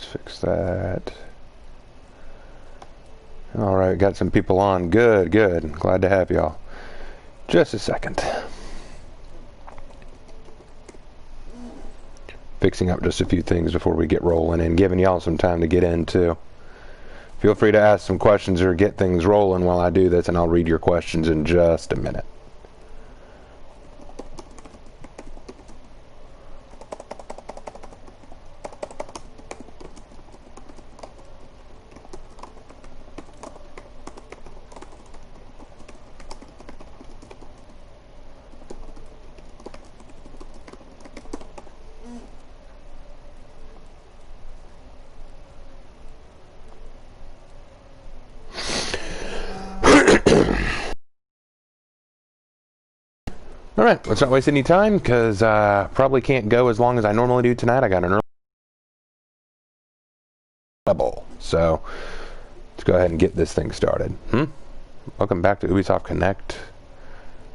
fix that. Alright, got some people on. Good, good. Glad to have y'all. Just a second. Fixing up just a few things before we get rolling and giving y'all some time to get in too. Feel free to ask some questions or get things rolling while I do this, and I'll read your questions in just a minute. Alright, let's not waste any time, because probably can't go as long as I normally do tonight. I got an early level, so let's go ahead and get this thing started. Welcome back to Ubisoft Connect.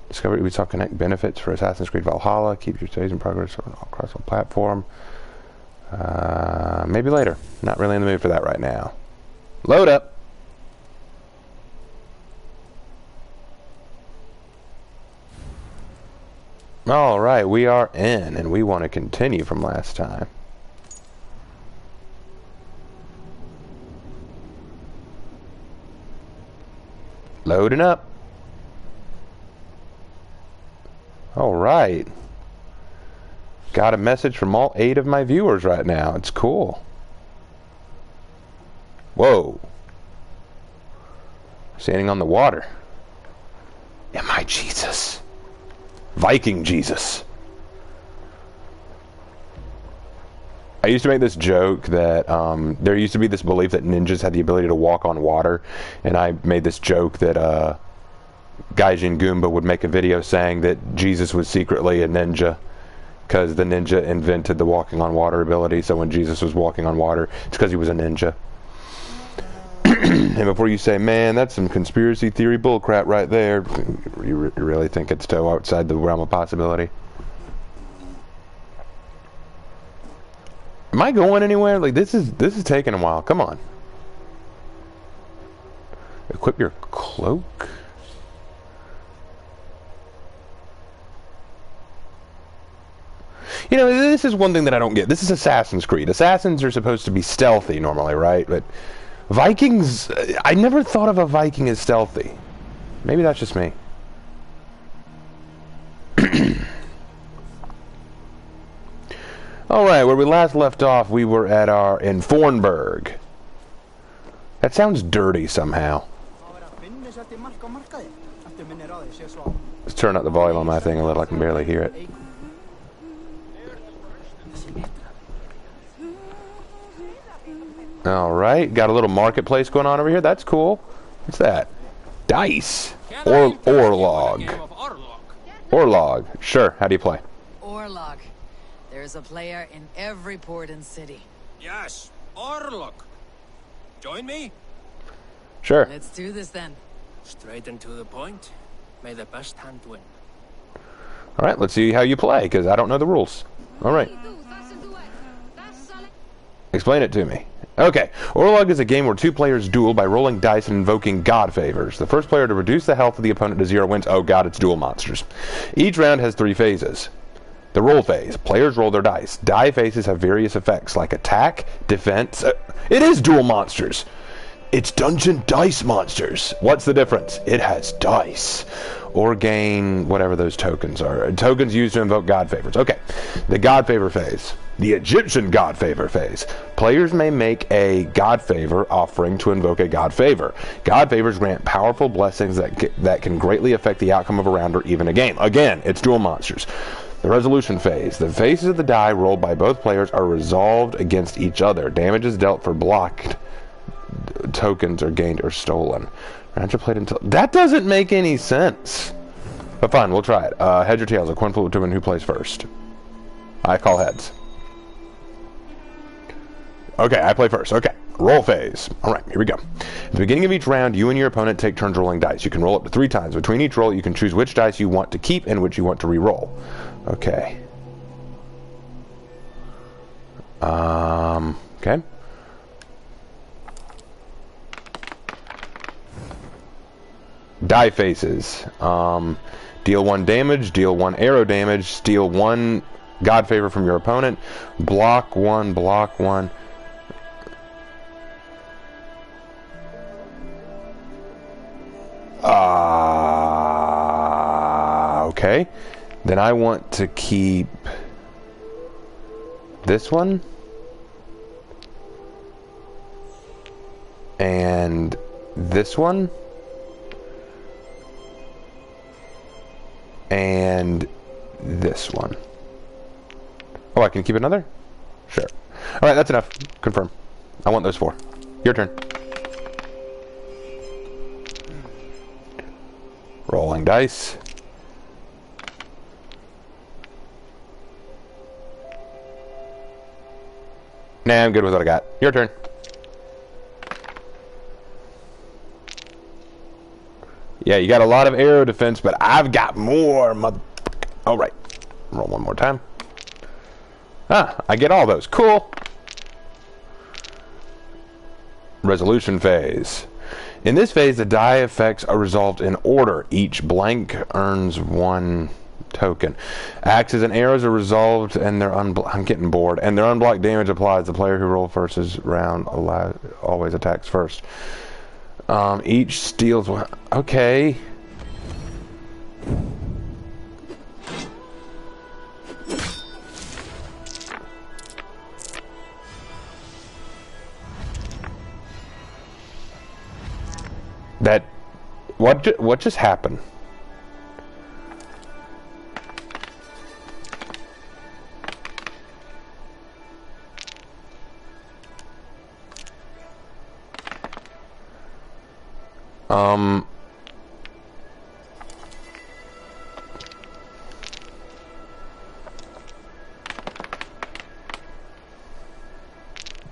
Discover Ubisoft Connect benefits for Assassin's Creed Valhalla. Keep your stays in progress across all platform. Maybe later. Not really in the mood for that right now. Load up. Alright, we are in, and we want to continue from last time. Loading up. Alright. Got a message from all 8 of my viewers right now. It's cool. Whoa. Standing on the water. Am I Jesus? Viking Jesus. I used to make this joke that there used to be this belief that ninjas had the ability to walk on water, and I made this joke that Gaijin Goomba would make a video saying that Jesus was secretly a ninja because the ninja invented the walking on water ability, so when Jesus was walking on water, it's because he was a ninja. And before you say, man, that's some conspiracy theory bullcrap right there, you really think it's so outside the realm of possibility? Am I going anywhere? Like, this is taking a while. Come on. Equip your cloak. You know, this is one thing that I don't get. This is Assassin's Creed. Assassins are supposed to be stealthy normally, right? But Vikings, I never thought of a Viking as stealthy. Maybe that's just me. Alright, where we last left off, we were at in Fornburg. That sounds dirty somehow. Let's turn up the volume on my thing a little, I can barely hear it. Alright, got a little marketplace going on over here. That's cool. What's that? Dice. Orlog. Orlog. Sure, how do you play? Orlog. There's a player in every port and city. Yes, Orlog. Join me? Sure. Let's do this then. Straight and to the point. May the best hand win. Alright, let's see how you play, because I don't know the rules. Alright. Explain it to me. Okay, Orlog is a game where 2 players duel by rolling dice and invoking god favors. The first player to reduce the health of the opponent to 0 wins. Oh god, it's duel monsters. Each round has 3 phases. The roll phase. Players roll their dice. Die phases have various effects like attack, defense. It is duel monsters. It's dungeon dice monsters. What's the difference? It has dice. Or gain whatever those tokens are. Tokens used to invoke god favors. Okay, the god favor phase. The Egyptian god favor phase. Players may make a god favor offering to invoke a god favor. God favors grant powerful blessings that can greatly affect the outcome of a round or even a game. Again, it's duel monsters. The resolution phase. The faces of the die rolled by both players are resolved against each other. Damage is dealt for blocked tokens are gained or stolen. Rounds are played until... That doesn't make any sense. But fine, we'll try it. Heads or tails, a coin flip will determine who plays first. I call heads. Okay, I play first. Okay, roll phase. Alright, here we go. At the beginning of each round, you and your opponent take turns rolling dice. You can roll up to 3 times. Between each roll, you can choose which dice you want to keep and which you want to re-roll. Okay. Okay. Die faces. Deal 1 damage, deal 1 arrow damage, steal 1 God favor from your opponent, block 1, block 1. Okay. Then I want to keep this one and this one and this one. Oh, I can keep another? Sure. Alright, that's enough. Confirm. I want those 4. Your turn. Rolling dice. Nah, I'm good with what I got. Your turn. Yeah, you got a lot of arrow defense, but I've got more, mother... Alright. Roll one more time. Ah, I get all those. Cool. Resolution phase. In this phase, the die effects are resolved in order. Each blank earns 1 token. Axes and arrows are resolved, and they're I'm getting bored. And their unblocked damage applies. The player who rolls first is round always attacks first. Each steals 1. Okay. That what just happened?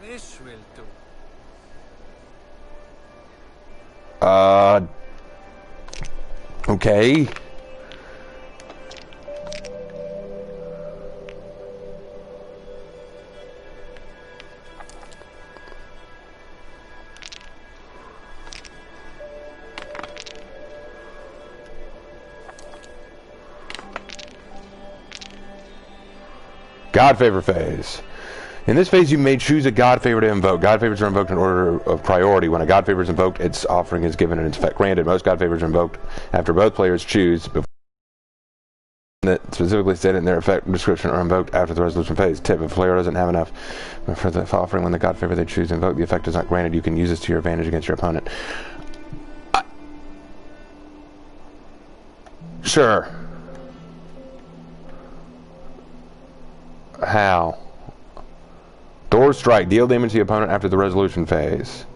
This will do. Okay. God favor phase. In this phase, you may choose a God favor to invoke. God favors are invoked in order of priority. When a God favor is invoked, its offering is given and its effect granted. Most God favors are invoked after both players choose, before that specifically stated in their effect description are invoked after the resolution phase. Tip: if a player doesn't have enough for the offering when the God favor they choose to invoke, the effect is not granted. You can use this to your advantage against your opponent. Sure. How? Door strike. Deal damage to the opponent after the resolution phase.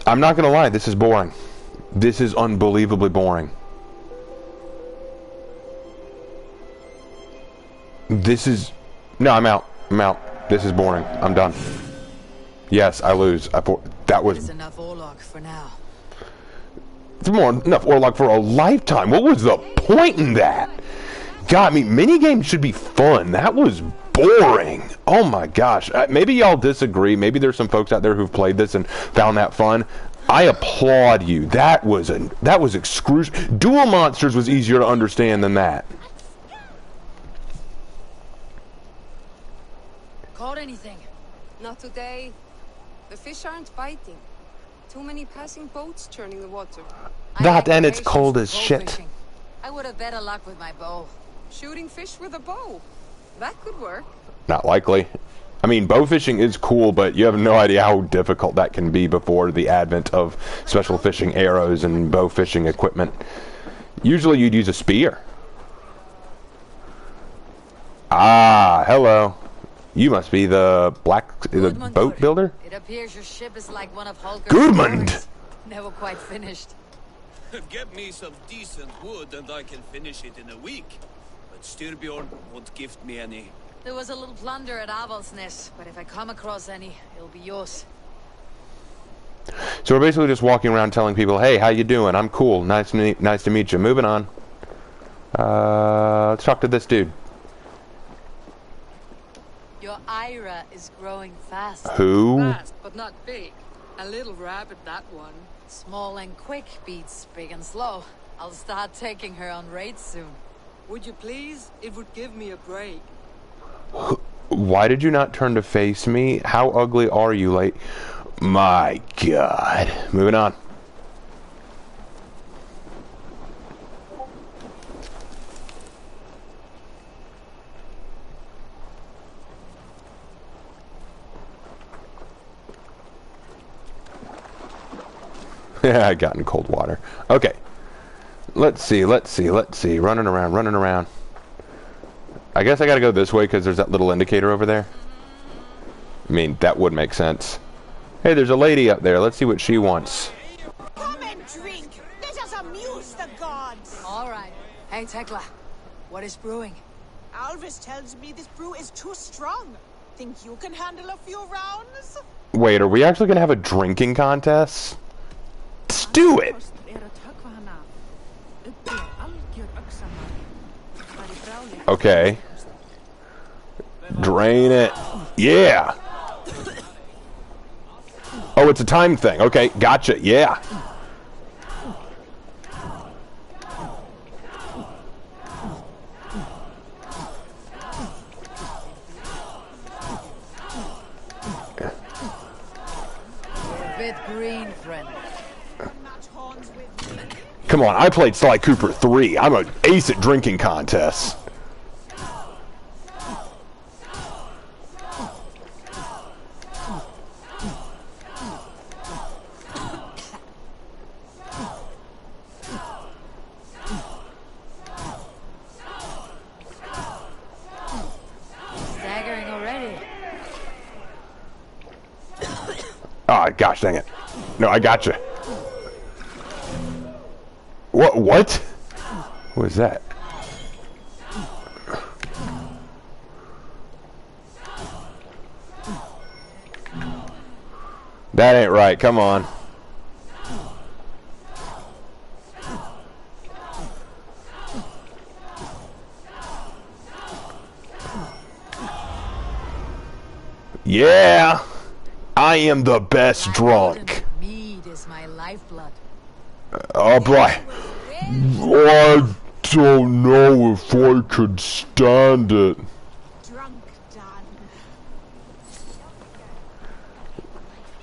I'm not gonna lie, this is boring. This is unbelievably boring. This is... No, I'm out. I'm out. This is boring. I'm done. Yes, I lose. That was... There's enough Orlog for now. It's more enough Orlog for a lifetime. What was the point in that? God, I mean, minigames should be fun. That was boring. Oh my gosh. Maybe y'all disagree. Maybe there's some folks out there who've played this and found that fun. I applaud you. That was excruciating. Duel Monsters was easier to understand than that. Caught anything? Not today. The fish aren't biting. Too many passing boats churning the water. That and it's cold as shit. I would have better luck with my bow. Shooting fish with a bow. That could work. Not likely. I mean, bow fishing is cool, but you have no idea how difficult that can be before the advent of special fishing arrows and bow fishing equipment. Usually you'd use a spear. Ah, hello. You must be the boat builder? It appears your ship is like one of Holger's Goodmund! stories. Never quite finished. Get me some decent wood and I can finish it in a week. But Styrbjorn won't gift me any. There was a little plunder at Avaldsnes, but if I come across any, it'll be yours. So we're basically just walking around telling people, hey, how you doing? I'm cool. Nice to meet you. Moving on. Let's talk to this dude. Your Ira is growing fast. Who? Fast, but not big. A little rabbit, that one. Small and quick beats big and slow. I'll start taking her on raids soon. Would you please? It would give me a break. Why did you not turn to face me? How ugly are you? Like, my God. Moving on. I got in cold water. Okay. Let's see. Running around. I guess I gotta go this way because there's that little indicator over there. I mean, that would make sense. Hey, there's a lady up there. Let's see what she wants. Come and drink. Let us amuse the gods. All right. Hey, Tekla. What is brewing? Alvis tells me this brew is too strong. Think you can handle a few rounds? Wait, are we actually gonna have a drinking contest? Let's do it! Okay. Drain it. Yeah! Oh, it's a time thing. Okay, gotcha. Yeah. A bit green, friend. Come on, I played Sly Cooper 3. I'm an ace at drinking contests. Staggering already. Ah, gosh dang it. No, I gotcha. What? What was that? That ain't right. Come on. Yeah. I am the best drunk. Mead is my lifeblood. Oh boy. I don't know if I could stand it. Drunk done.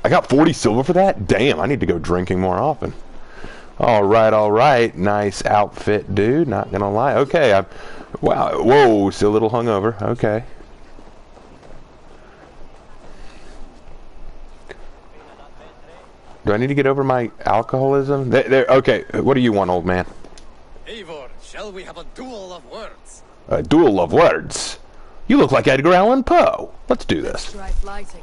I got 40 silver for that? Damn, I need to go drinking more often. Alright. Nice outfit, dude. Not gonna lie. Okay, wow, whoa, still a little hungover. Okay. Do I need to get over my alcoholism? Okay, what do you want, old man? Eivor, shall we have a duel of words? A duel of words? You look like Edgar Allan Poe. Let's do this. Try flighting.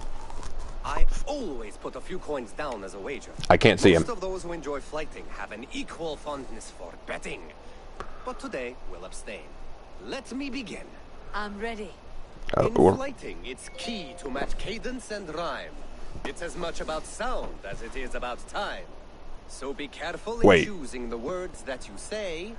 I always put a few coins down as a wager. I can't see him. Most of those who enjoy flighting have an equal fondness for betting. But today, we'll abstain. Let me begin. I'm ready. In flighting, it's key to match cadence and rhyme. It's as much about sound as it is about time. So be careful in choosing the words that you say.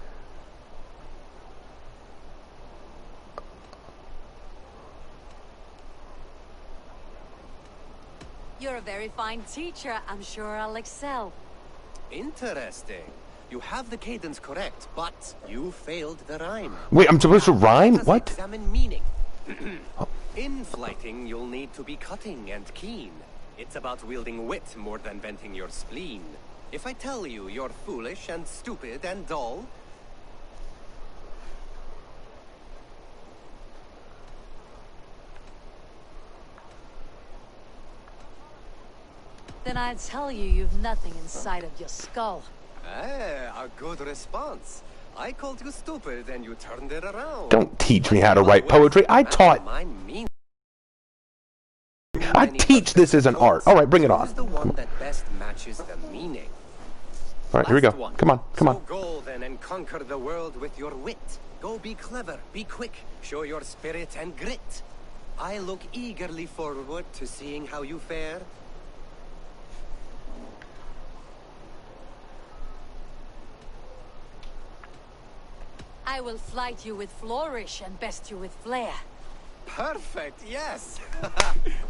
You're a very fine teacher. I'm sure I'll excel. Interesting. You have the cadence correct, but you failed the rhyme. Wait, I'm supposed to rhyme? What? Examine meaning. In flighting, you'll need to be cutting and keen. It's about wielding wit more than venting your spleen. If I tell you you're foolish and stupid and dull, then I'd tell you you've nothing inside of your skull. a good response. I called you stupid and you turned it around. Don't teach me how to write poetry. I teach this as an art. All right, bring it on. Who's the one that best matches the meaning? All right, here we go. Last one. Come on, come on. So go then and conquer the world with your wit. Go be clever, be quick, show your spirit and grit. I look eagerly forward to seeing how you fare. I will flight you with flourish and best you with flair. Perfect, yes.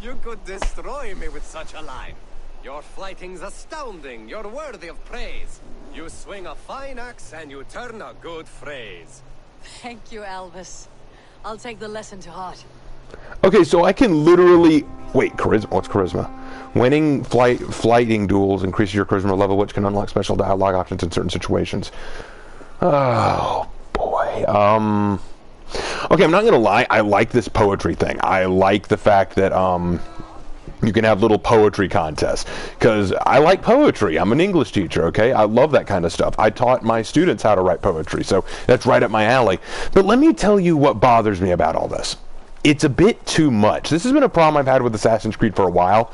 You could destroy me with such a line. Your flighting's astounding. You're worthy of praise. You swing a fine axe and you turn a good phrase. Thank you, Elvis. I'll take the lesson to heart. Okay, so I can literally... Wait, charisma? What's charisma? Winning flighting duels increases your charisma level, which can unlock special dialogue options in certain situations. Oh, boy. Okay, I'm not gonna lie. I like this poetry thing. I like the fact that, you can have little poetry contests, because I like poetry. I'm an English teacher, okay? I love that kind of stuff. I taught my students how to write poetry, so that's right up my alley. But let me tell you what bothers me about all this. It's a bit too much. This has been a problem I've had with Assassin's Creed for a while,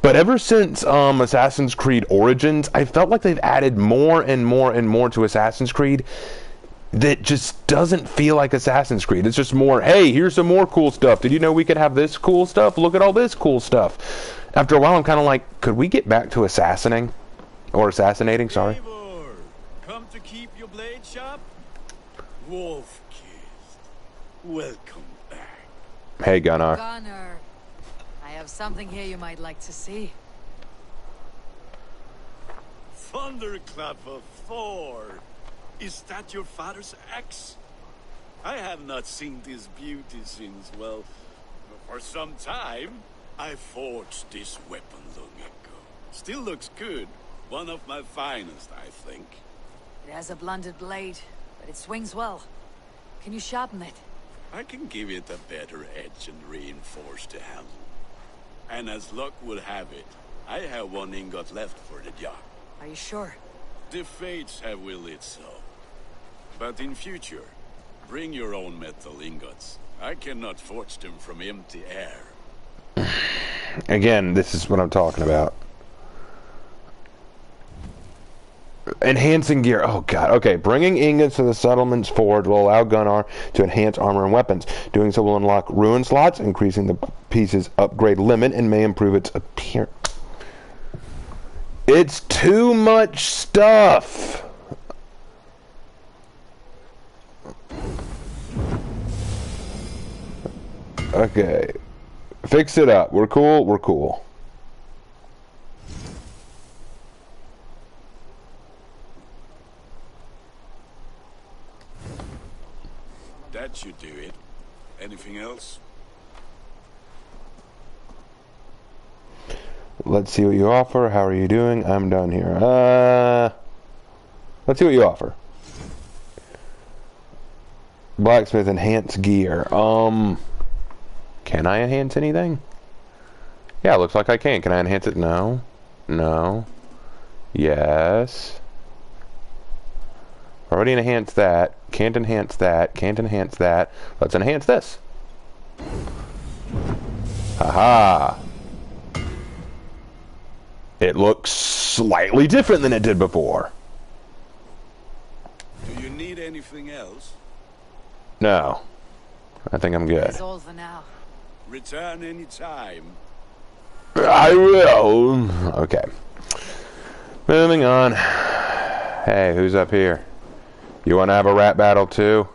but ever since Assassin's Creed Origins, I felt like they've added more and more and more to Assassin's Creed that just doesn't feel like Assassin's Creed. It's just more, hey, here's some more cool stuff. Did you know we could have this cool stuff? Look at all this cool stuff. After a while, I'm kind of like, could we get back to assassinating, sorry. Eivor, come to keep your blade sharp? Wolf-kissed, welcome back. Hey, Gunnar. Gunnar, I have something here you might like to see. Thunderclap of Thor. Is that your father's axe? I have not seen this beauty since, well, for some time. I forged this weapon long ago. Still looks good. One of my finest, I think. It has a blunted blade, but it swings well. Can you sharpen it? I can give it a better edge and reinforce the handle. And as luck will have it, I have one ingot left for the job. Are you sure? The fates have willed it so. But in future, bring your own metal ingots. I cannot forge them from empty air. Again, this is what I'm talking about. Enhancing gear. Oh, God. Okay, bringing ingots to the settlement's forge will allow Gunnar to enhance armor and weapons. Doing so will unlock ruin slots, increasing the piece's upgrade limit, and may improve its appearance. It's too much stuff. Okay. Fix it up. We're cool. We're cool. That should do it. Anything else? Let's see what you offer. How are you doing? I'm done here. Let's see what you offer. Blacksmith enhance gear. Can I enhance anything? Yeah, it looks like I can. Can I enhance it? No. No. Yes. Already enhanced that. Can't enhance that. Can't enhance that. Let's enhance this. Haha. It looks slightly different than it did before. Do you need anything else? No. I think I'm good. That's all for now. Return any time. I will. Okay. Moving on. Hey, who's up here? You want to have a rap battle too?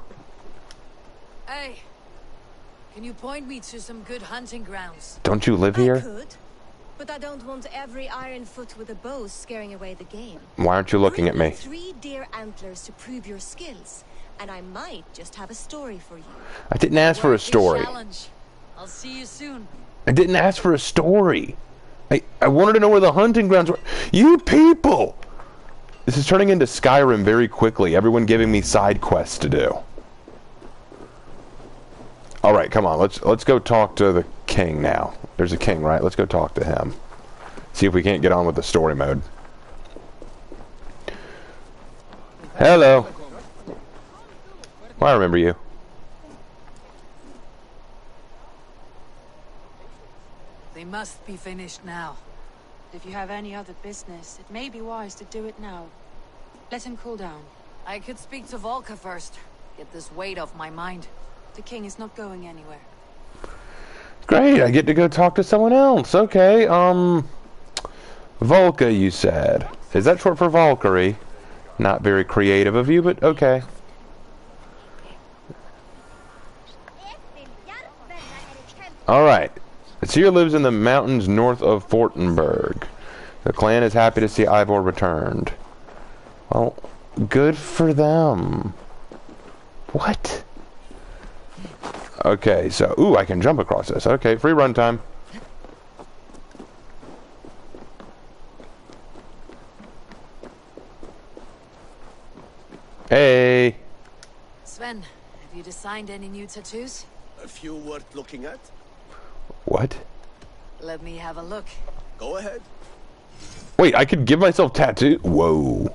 Hey, can you point me to some good hunting grounds? Don't you live I here? could, but I don't want every iron foot with a bow scaring away the game. Why aren't you looking at Bring me? 3 deer antlers to prove your skills, and I might just have a story for you. I didn't ask for a Worth the story. challenge. I'll see you soon. I didn't ask for a story. I wanted to know where the hunting grounds were. You people! This is turning into Skyrim very quickly. Everyone giving me side quests to do. All right, come on. Let's go talk to the king now. There's a king, right? Let's go talk to him. See if we can't get on with the story mode. Hello. Well, I remember you. They must be finished now. If you have any other business, it may be wise to do it now. Let him cool down. I could speak to Volka first. Get this weight off my mind. The king is not going anywhere. Great, I get to go talk to someone else. Okay, Volka, you said. Is that short for Valkyrie? Not very creative of you, but okay. Alright. Seer lives in the mountains north of Fortenberg. The clan is happy to see Ivor returned. Well, good for them. What? Okay, so, ooh, I can jump across this. Okay, free run time. Hey. Sven, have you designed any new tattoos? A few worth looking at? What? Let me have a look. Go ahead. Wait, I could give myself tattoo? Whoa.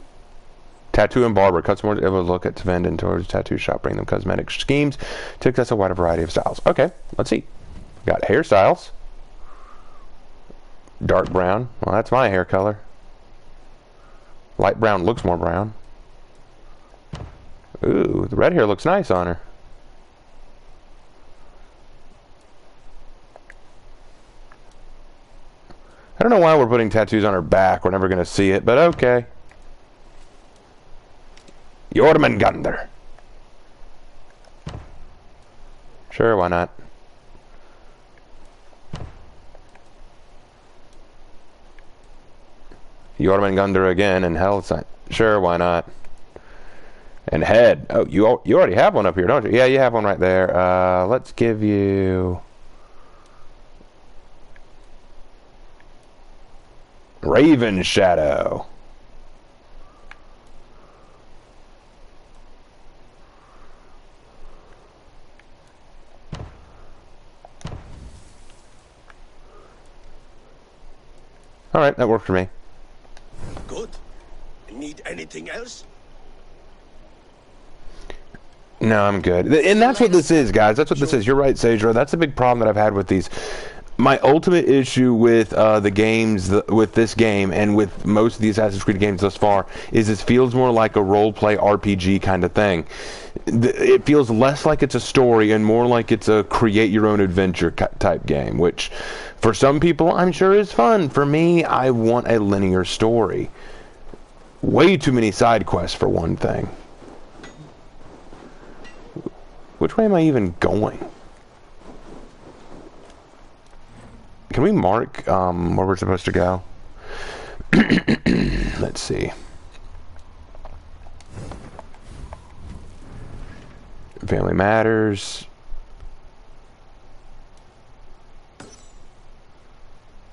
Tattoo and barber. Customers able to look at Sven and towards tattoo shop, bring them cosmetic schemes to access a wider variety of styles. Okay, let's see. Got hairstyles. Dark brown. Well, that's my hair color. Light brown looks more brown. Ooh, the red hair looks nice on her. I don't know why we're putting tattoos on her back. We're never going to see it, but okay. Jormungandr. Sure, why not? Jormungandr again and Hell Sign. Sure, why not? And head. Oh, you already have one up here, don't you? Yeah, you have one right there. Let's give you Raven Shadow. All right, that worked for me. Good. Need anything else? No, I'm good. And that's what this is, guys. That's what this is. You're right, Sajro. That's a big problem that I've had with these. My ultimate issue with the games, with this game, and with most of the Assassin's Creed games thus far, is it feels more like a role-play RPG kind of thing. It feels less like it's a story and more like it's a create-your-own-adventure type game, which, for some people, I'm sure is fun. For me, I want a linear story. Way too many side quests, for one thing. Which way am I even going? Can we mark where we're supposed to go? Let's see. Family Matters.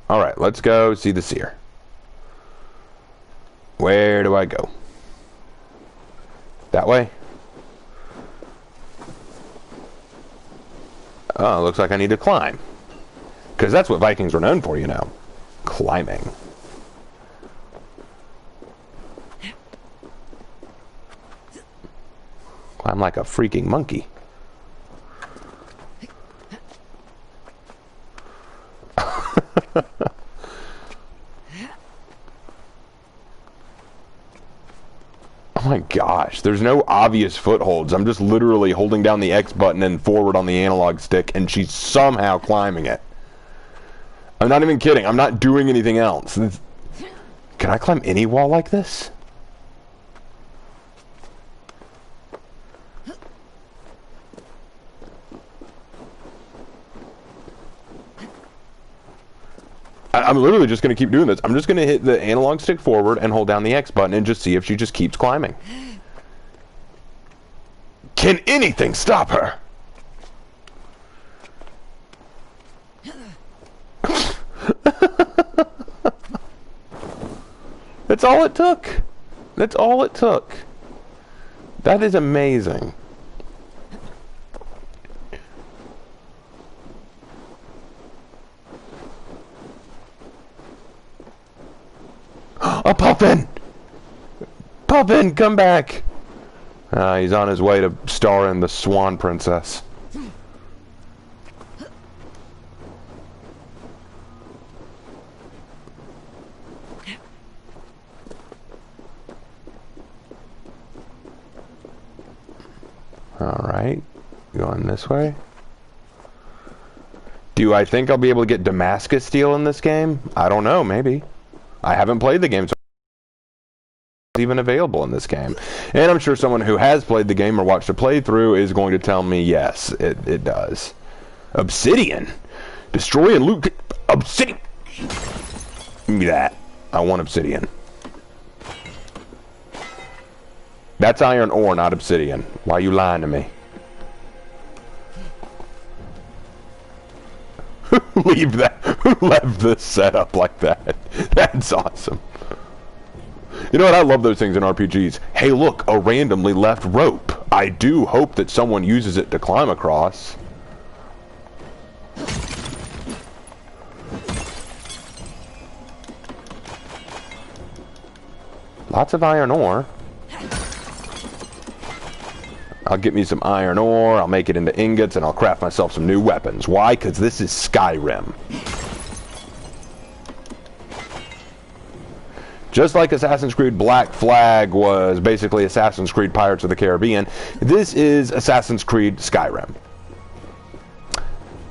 Alright, let's go see the seer. Where do I go? That way? Oh, looks like I need to climb. Because that's what Vikings were known for, you know. Climbing. Climb like a freaking monkey. Oh my gosh, there's no obvious footholds. I'm just literally holding down the X button and forward on the analog stick, and she's somehow climbing it. I'm not even kidding. I'm not doing anything else. Can I climb any wall like this? I'm literally just going to keep doing this. I'm just going to hit the analog stick forward and hold down the X button and just see if she just keeps climbing. Can anything stop her? That's all it took. That's all it took. That is amazing. Oh, Puffin! Puffin, come back! He's on his way to star in The Swan Princess. Alright. Going this way. Do I think I'll be able to get Damascus steel in this game? I don't know, maybe. I haven't played the game, so it's even available in this game. And I'm sure someone who has played the game or watched a playthrough is going to tell me, yes, it does. Obsidian. Destroy and loot. Obsidian. Give me that. I want obsidian. That's iron ore, not obsidian. Why are you lying to me? Leave that. Who left this setup like that? That's awesome. You know what? I love those things in RPGs. Hey, look, a randomly left rope. I do hope that someone uses it to climb across. Lots of iron ore. I'll get me some iron ore, I'll make it into ingots, and I'll craft myself some new weapons. Why? Because this is Skyrim. Just like Assassin's Creed Black Flag was basically Assassin's Creed Pirates of the Caribbean, this is Assassin's Creed Skyrim.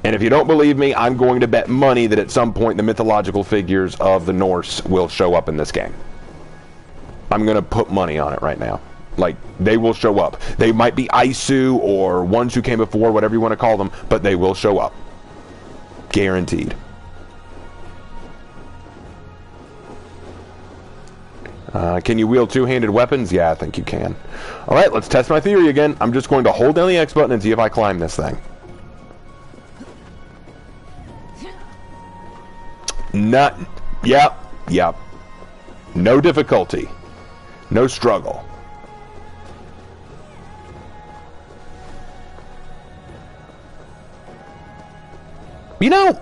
And if you don't believe me, I'm going to bet money that at some point the mythological figures of the Norse will show up in this game. I'm going to put money on it right now. Like, they will show up. They might be Isu or ones who came before, whatever you want to call them, but they will show up. Guaranteed. Can you wield two-handed weapons? Yeah, I think you can. Alright, let's test my theory again. I'm just going to hold down the X button and see if I climb this thing. Yep. No difficulty. No struggle. You know,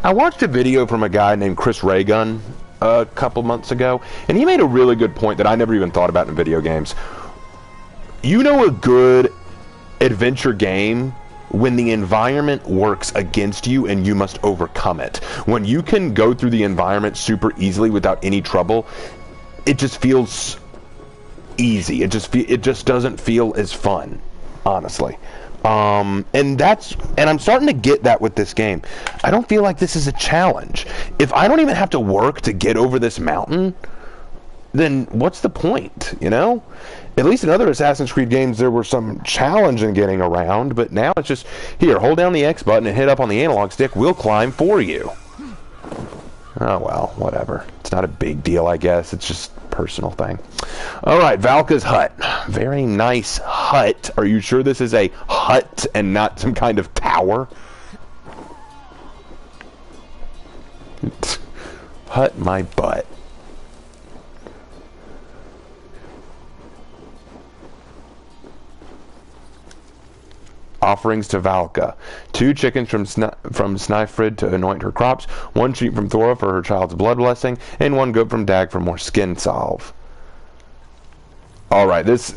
I watched a video from a guy named Chris Raygun a couple months ago, and he made a really good point that I never even thought about in video games. You know a good adventure game when the environment works against you and you must overcome it. When you can go through the environment super easily without any trouble, it just feels easy. It just doesn't feel as fun, honestly. And I'm starting to get that with this game. I don't feel like this is a challenge. If I don't even have to work to get over this mountain, then what's the point, you know? At least in other Assassin's Creed games there were some challenge in getting around, but now it's just, here, hold down the X button and hit up on the analog stick, we'll climb for you. Oh well, whatever. It's not a big deal, I guess. It's just a personal thing. Alright, Valka's hut. Very nice hut. Are you sure this is a hut and not some kind of tower? Hut my butt. Offerings to Valka. 2 chickens from Snæfrid to anoint her crops, 1 sheep from Thora for her child's blood blessing, and 1 goat from Dag for more skin salve. Alright, this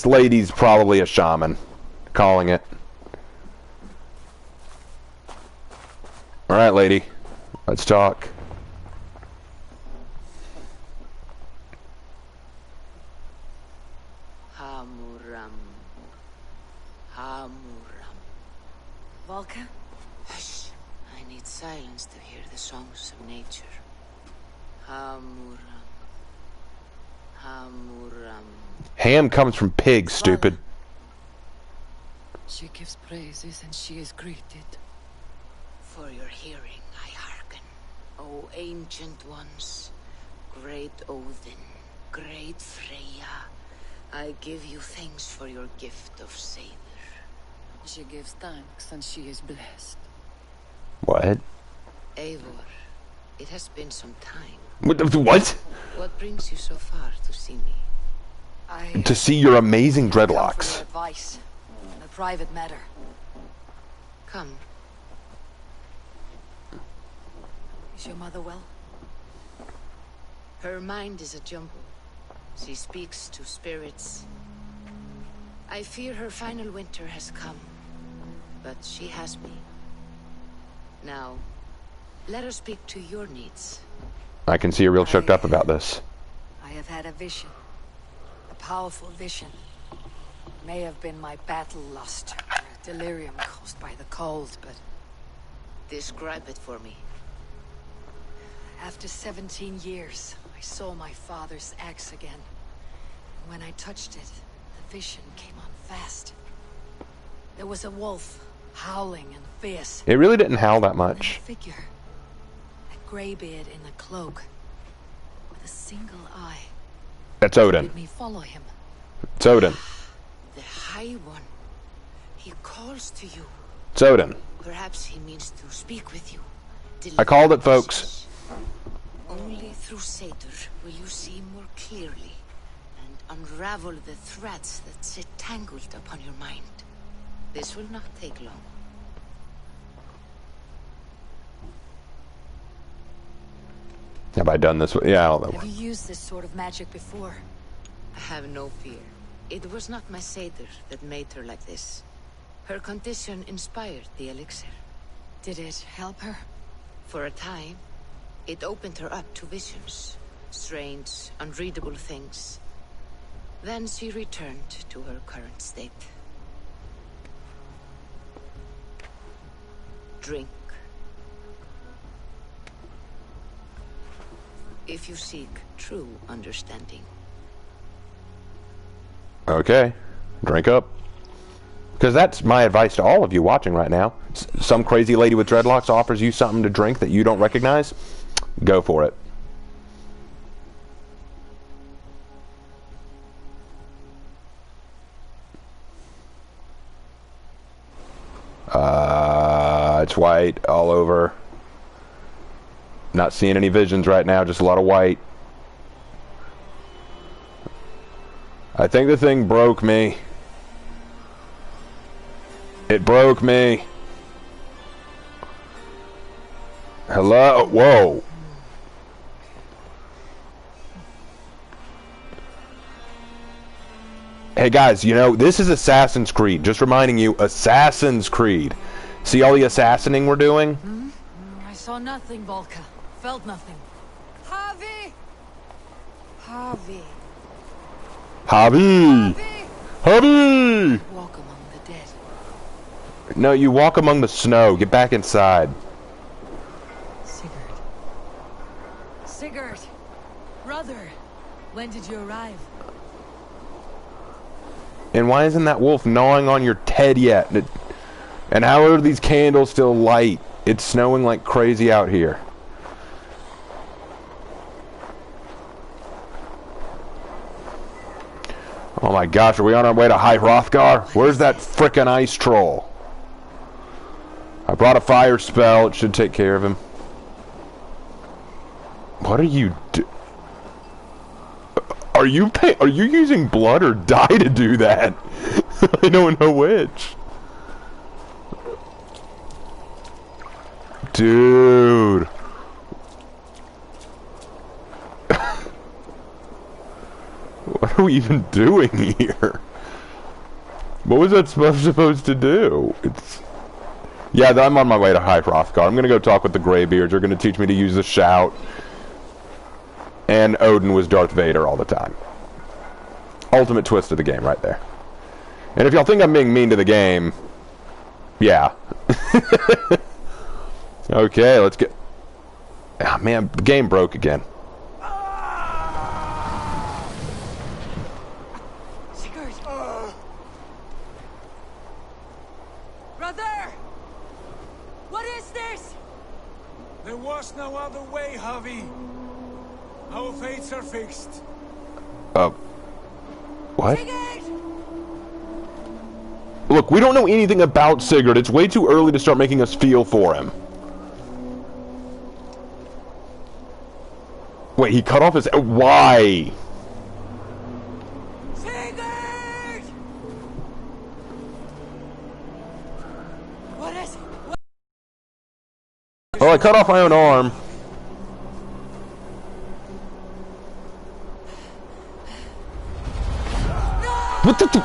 lady's probably a shaman. Calling it. Alright, lady. Let's talk. Valka? Hush. I need silence to hear the songs of nature. Hamuram. Hamuram. Ham comes from pigs, stupid. She gives praises and she is greeted. For your hearing, I hearken. O ancient ones, great Odin, great Freya, I give you thanks for your gift of savor. She gives thanks and she is blessed. What? Eivor, it has been some time. What? What brings you so far to see me? To see your amazing dreadlocks. For your advice on a private matter. Come. Is your mother well? Her mind is a jumble. She speaks to spirits. I fear her final winter has come. But she has me. Now, let her speak to your needs. I can see you're real choked up about this. I have had a vision. A powerful vision. May have been my battle lust, or a delirium caused by the cold, but Describe it for me. after 17 years, I saw my father's axe again. And when I touched it, the vision came on fast. There was a wolf, howling and fierce. It really didn't howl that And much. a figure, a greybeard in a cloak, with a single eye. That's Odin. Bid me follow him. It's Odin. The High One. He calls to you. It's Odin. Perhaps he means to speak with you. I called it, folks. Only through Satyr will you see more clearly and unravel the threads that sit tangled upon your mind. This will not take long. Have I done this? Yeah, I don't know. Have you used this sort of magic before? I have no fear. It was not my Satyr that made her like this. Her condition inspired the elixir. Did it help her? For a time, it opened her up to visions. Strange, unreadable things. Then she returned to her current state. Drink. If you seek true understanding. Okay. Drink up. Because that's my advice to all of you watching right now. Some crazy lady with dreadlocks offers you something to drink that you don't recognize. Go for it. It's white all over. Not seeing any visions right now, just a lot of white. I think the thing broke me. It broke me. Hello? Whoa. Hey guys, you know, this is Assassin's Creed. Just reminding you, Assassin's Creed. See all the assassinating we're doing? I saw nothing, Volka. Felt nothing. Harvey! Harvey. Javi! Javi! Walk among the dead. No, you walk among the snow. Get back inside. Sigurd. Sigurd! Brother! When did you arrive? And why isn't that wolf gnawing on your head yet? And how are these candles still light? It's snowing like crazy out here. Oh my gosh, are we on our way to High Hrothgar? Where's that frickin' ice troll? I brought a fire spell. It should take care of him. What are you do? Are you using blood or dye to do that? I don't know which. Dude. What are we even doing here? What was that supposed to do? Yeah, I'm on my way to High Hrothgar. I'm gonna go talk with the Greybeards. They're gonna teach me to use the shout. And Odin was Darth Vader all the time. Ultimate twist of the game right there. And if y'all think I'm being mean to the game, yeah. Okay, let's get... Ah, man, the game broke again. Sigurd! Brother! What is this? There was no other way, Javi. Our fates are fixed. What? Sigurd! Look, we don't know anything about Sigurd. It's way too early to start making us feel for him. Wait, he cut off his... Why? Sigurd! What is it? Oh, I cut off my own arm. What the...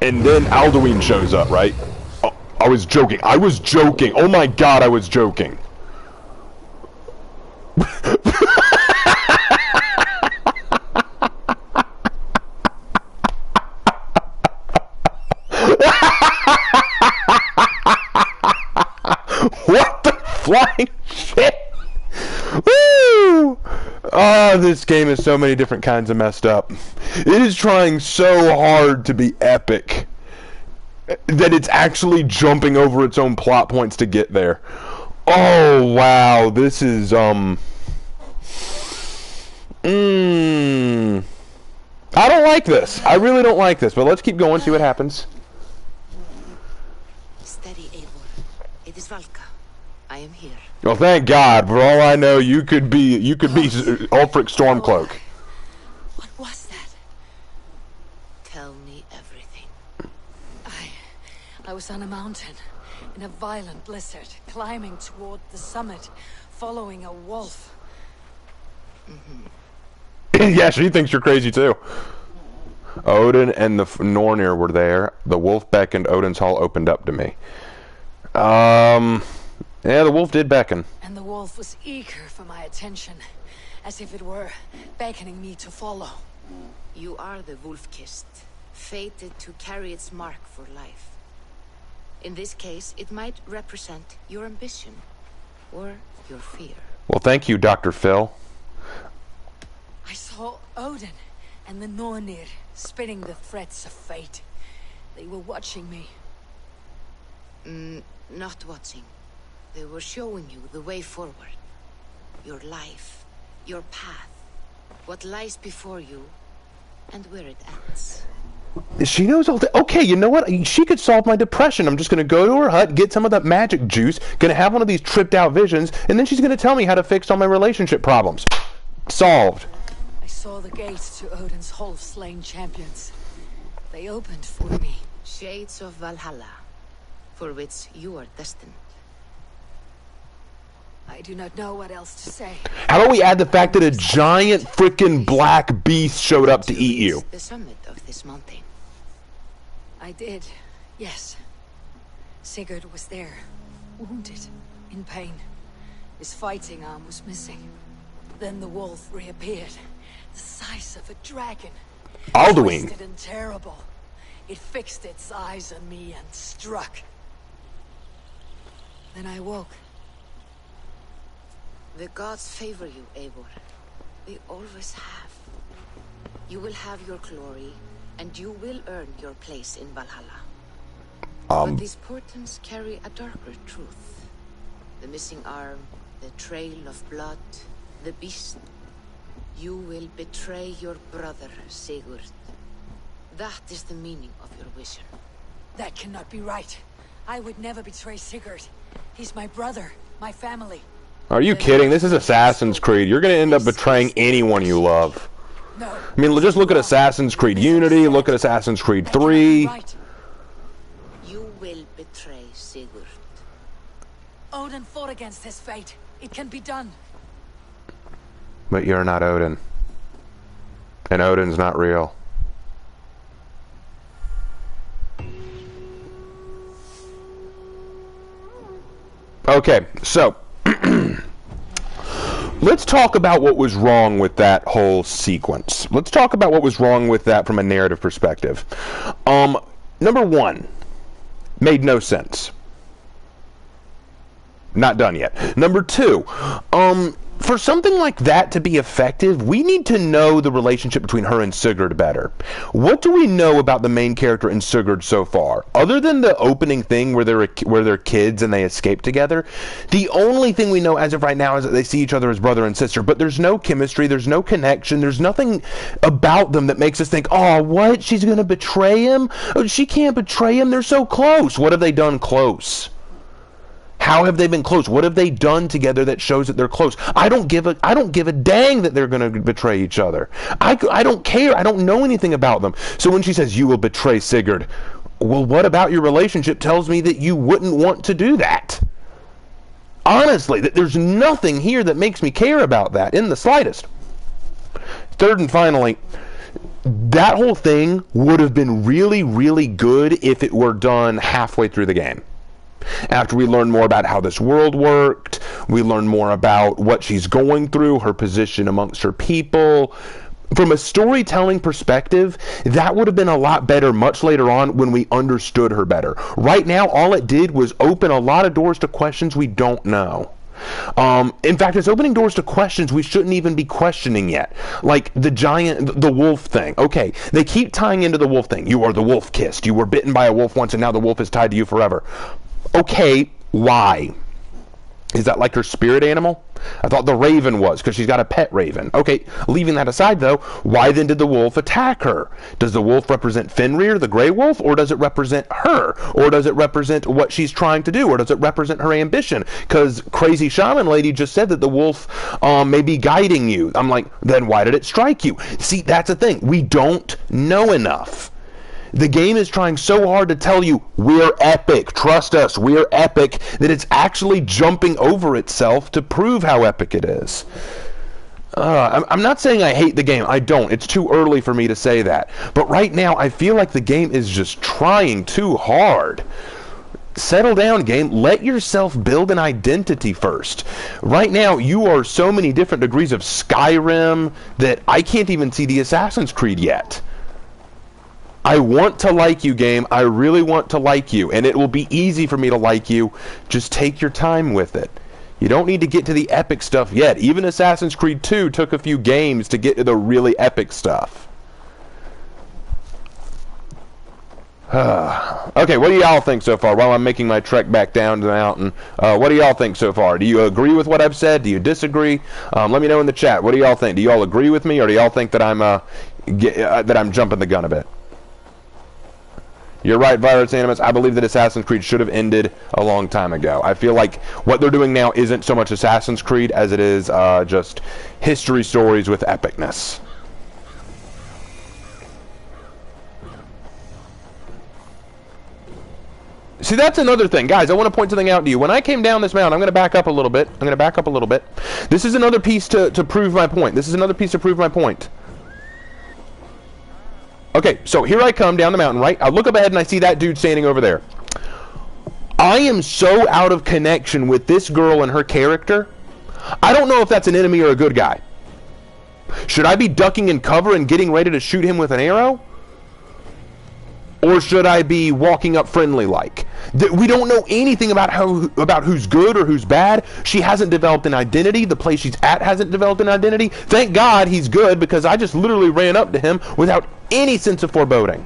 And then Alduin shows up, right? Oh, I was joking. I was joking. Oh my god, I was joking. this game is so many different kinds of messed up. It is trying so hard to be epic that it's actually jumping over its own plot points to get there. Oh, wow. This is, I don't like this. I really don't like this, but let's keep going, see what happens. Steady, Eivor. It is Valka. I am here. Well, thank God. For all I know, you could be Ulfric Stormcloak. What was that? Tell me everything. I was on a mountain in a violent blizzard, climbing toward the summit, following a wolf. Yeah, she thinks you're crazy too. Odin and the Nornir were there. The wolf beckoned. Odin's hall opened up to me. Yeah, the wolf did beckon. And the wolf was eager for my attention, as if it were beckoning me to follow. You are the wolf-kissed, fated to carry its mark for life. In this case, it might represent your ambition, or your fear. Well, thank you, Dr. Phil. I saw Odin and the Nornir spitting the threats of fate. They were watching me. Not watching. They were showing you the way forward. Your life, your path, what lies before you, and where it ends. She knows all that. Okay, you know what? She could solve my depression. I'm just going to go to her hut, get some of that magic juice, going to have one of these tripped out visions, and then she's going to tell me how to fix all my relationship problems. Solved. I saw the gates to Odin's Hall of Slain Champions. They opened for me. Shades of Valhalla, for which you are destined. I do not know what else to say. How about we add the fact that a giant freaking black beast showed up to eat you? The summit of this mountain. I did, yes. Sigurd was there, wounded, in pain. His fighting arm was missing. Then the wolf reappeared, the size of a dragon. Alduin. Twisted and terrible. It fixed its eyes on me and struck. Then I woke. The gods favor you, Eivor. They always have. You will have your glory, and you will earn your place in Valhalla. But these portents carry a darker truth. The missing arm, the trail of blood, the beast. You will betray your brother, Sigurd. That is the meaning of your vision. That cannot be right. I would never betray Sigurd. He's my brother, my family. Are you kidding? This is Assassin's Creed. You're going to end up betraying anyone you love. No. I mean, just look at Assassin's Creed Unity, look at Assassin's Creed 3. You will betray Sigurd. Odin fought against his fate. It can be done. But you're not Odin. And Odin's not real. Okay, so let's talk about what was wrong with that whole sequence. Let's talk about what was wrong with that from a narrative perspective. Number one, made no sense. Not done yet. Number two, for something like that to be effective, we need to know the relationship between her and Sigurd better. What do we know about the main character and Sigurd so far? Other than the opening thing where they're kids and they escape together, the only thing we know as of right now is that they see each other as brother and sister, but there's no chemistry, there's no connection, there's nothing about them that makes us think, oh, what? She's going to betray him? Oh, she can't betray him, they're so close. What have they done close? How have they been close? What have they done together that shows that they're close? I don't give a dang that they're going to betray each other. I don't care. I don't know anything about them. So when she says, you will betray Sigurd, well, what about your relationship tells me that you wouldn't want to do that? Honestly, there's nothing here that makes me care about that in the slightest. Third and finally, that whole thing would have been really, really good if it were done halfway through the game. After we learn more about how this world worked, we learn more about what she's going through, her position amongst her people. From a storytelling perspective, that would have been a lot better much later on when we understood her better. Right now, all it did was open a lot of doors to questions we don't know. In fact, it's opening doors to questions we shouldn't even be questioning yet. Like the wolf thing. Okay, they keep tying into the wolf thing. You are the wolf kissed. You were bitten by a wolf once and now the wolf is tied to you forever. Okay, why? Is that like her spirit animal? I thought the raven was, because she's got a pet raven. Okay, leaving that aside though, why then did the wolf attack her? Does the wolf represent Fenrir, the gray wolf, or does it represent her? Or does it represent what she's trying to do? Or does it represent her ambition? Because crazy shaman lady just said that the wolf may be guiding you. I'm like, then why did it strike you? See, that's the thing. We don't know enough. The game is trying so hard to tell you, we're epic, trust us, we're epic, that it's actually jumping over itself to prove how epic it is. I'm not saying I hate the game, I don't. It's too early for me to say that. But right now, I feel like the game is just trying too hard. Settle down, game. Let yourself build an identity first. Right now, you are so many different degrees of Skyrim that I can't even see the Assassin's Creed yet. I want to like you, game. I really want to like you, and it will be easy for me to like you. Just take your time with it. You don't need to get to the epic stuff yet. Even Assassin's Creed 2 took a few games to get to the really epic stuff. Okay, what do y'all think so far while I'm making my trek back down to the mountain? What do y'all think so far? Do you agree with what I've said? Do you disagree? Let me know in the chat. What do y'all think? Do y'all agree with me, or do y'all think that I'm jumping the gun a bit? You're right, Virus Animus. I believe that Assassin's Creed should have ended a long time ago. I feel like what they're doing now isn't so much Assassin's Creed as it is just history stories with epicness. See, that's another thing. Guys, I want to point something out to you. When I came down this mountain, I'm going to back up a little bit. This is another piece to prove my point. Okay, so here I come down the mountain, right? I look up ahead and I see that dude standing over there. I am so out of connection with this girl and her character. I don't know if that's an enemy or a good guy. Should I be ducking in cover and getting ready to shoot him with an arrow? Or should I be walking up friendly like? We don't know anything about who's good or who's bad. She hasn't developed an identity. The place she's at hasn't developed an identity. Thank God he's good, because I just literally ran up to him without any sense of foreboding.